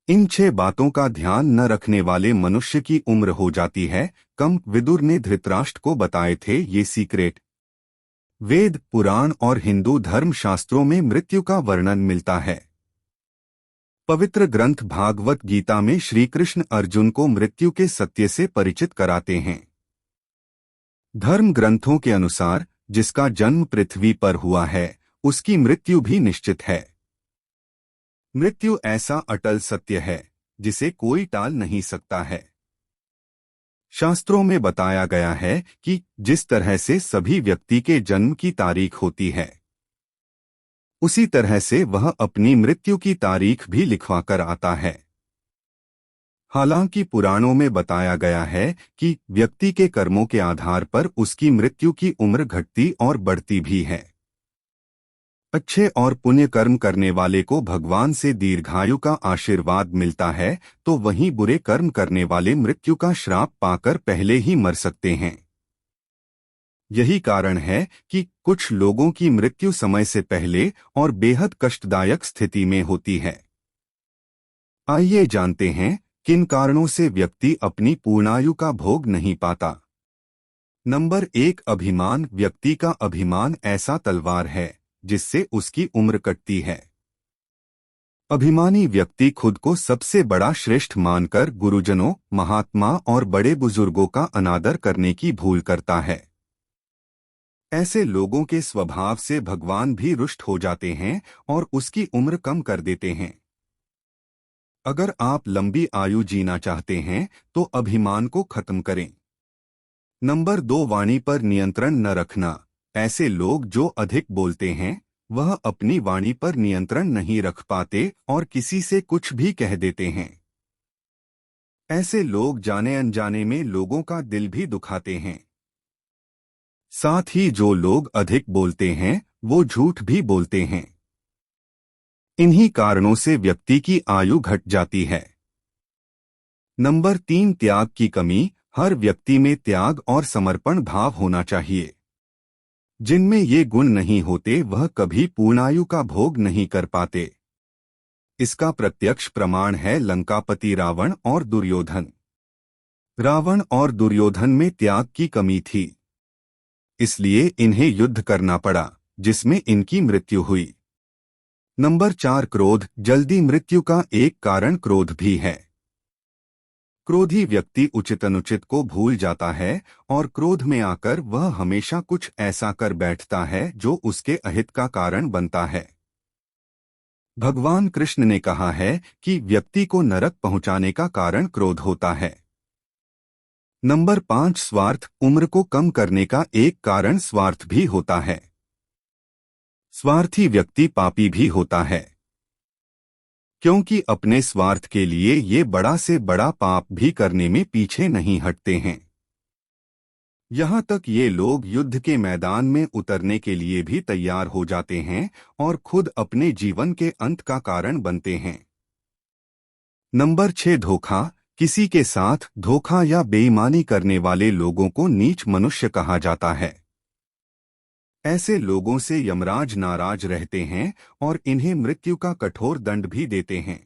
इन 6 बातों का ध्यान न रखने वाले मनुष्य की उम्र हो जाती है कम। विदुर ने धृतराष्ट्र को बताए थे ये सीक्रेट। वेद, पुराण और हिंदू धर्म शास्त्रों में मृत्यु का वर्णन मिलता है। पवित्र ग्रंथ भागवत गीता में श्री कृष्ण अर्जुन को मृत्यु के सत्य से परिचित कराते हैं। धर्म ग्रंथों के अनुसार जिसका जन्म पृथ्वी पर हुआ है उसकी मृत्यु भी निश्चित है। मृत्यु ऐसा अटल सत्य है जिसे कोई टाल नहीं सकता है। शास्त्रों में बताया गया है कि जिस तरह से सभी व्यक्ति के जन्म की तारीख होती है उसी तरह से वह अपनी मृत्यु की तारीख भी लिखवा कर आता है। हालांकि पुराणों में बताया गया है कि व्यक्ति के कर्मों के आधार पर उसकी मृत्यु की उम्र घटती और बढ़ती भी है। अच्छे और पुण्य कर्म करने वाले को भगवान से दीर्घायु का आशीर्वाद मिलता है, तो वहीं बुरे कर्म करने वाले मृत्यु का श्राप पाकर पहले ही मर सकते हैं। यही कारण है कि कुछ लोगों की मृत्यु समय से पहले और बेहद कष्टदायक स्थिति में होती है। आइए जानते हैं किन कारणों से व्यक्ति अपनी पूर्णायु का भोग नहीं पाता। नंबर 1, अभिमान। व्यक्ति का अभिमान ऐसा तलवार है जिससे उसकी उम्र कटती है। अभिमानी व्यक्ति खुद को सबसे बड़ा श्रेष्ठ मानकर गुरुजनों, महात्मा और बड़े बुजुर्गों का अनादर करने की भूल करता है। ऐसे लोगों के स्वभाव से भगवान भी रुष्ट हो जाते हैं और उसकी उम्र कम कर देते हैं। अगर आप लंबी आयु जीना चाहते हैं तो अभिमान को खत्म करें। नंबर 2, वाणी पर नियंत्रण न रखना। ऐसे लोग जो अधिक बोलते हैं वह अपनी वाणी पर नियंत्रण नहीं रख पाते और किसी से कुछ भी कह देते हैं। ऐसे लोग जाने अनजाने में लोगों का दिल भी दुखाते हैं। साथ ही जो लोग अधिक बोलते हैं वो झूठ भी बोलते हैं। इन्हीं कारणों से व्यक्ति की आयु घट जाती है। नंबर 3, त्याग की कमी। हर व्यक्ति में त्याग और समर्पण भाव होना चाहिए। जिनमें ये गुण नहीं होते वह कभी पूर्णायु का भोग नहीं कर पाते। इसका प्रत्यक्ष प्रमाण है लंकापति रावण और दुर्योधन। रावण और दुर्योधन में त्याग की कमी थी, इसलिए इन्हें युद्ध करना पड़ा जिसमें इनकी मृत्यु हुई। नंबर 4, क्रोध। जल्दी मृत्यु का एक कारण क्रोध भी है। क्रोधी व्यक्ति उचित अनुचित को भूल जाता है और क्रोध में आकर वह हमेशा कुछ ऐसा कर बैठता है जो उसके अहित का कारण बनता है। भगवान कृष्ण ने कहा है कि व्यक्ति को नरक पहुंचाने का कारण क्रोध होता है। नंबर 5, स्वार्थ। उम्र को कम करने का एक कारण स्वार्थ भी होता है। स्वार्थी व्यक्ति पापी भी होता है, क्योंकि अपने स्वार्थ के लिए ये बड़ा से बड़ा पाप भी करने में पीछे नहीं हटते हैं। यहाँ तक ये लोग युद्ध के मैदान में उतरने के लिए भी तैयार हो जाते हैं और खुद अपने जीवन के अंत का कारण बनते हैं। नंबर 6, धोखा। किसी के साथ धोखा या बेईमानी करने वाले लोगों को नीच मनुष्य कहा जाता है। ऐसे लोगों से यमराज नाराज रहते हैं और इन्हें मृत्यु का कठोर दंड भी देते हैं।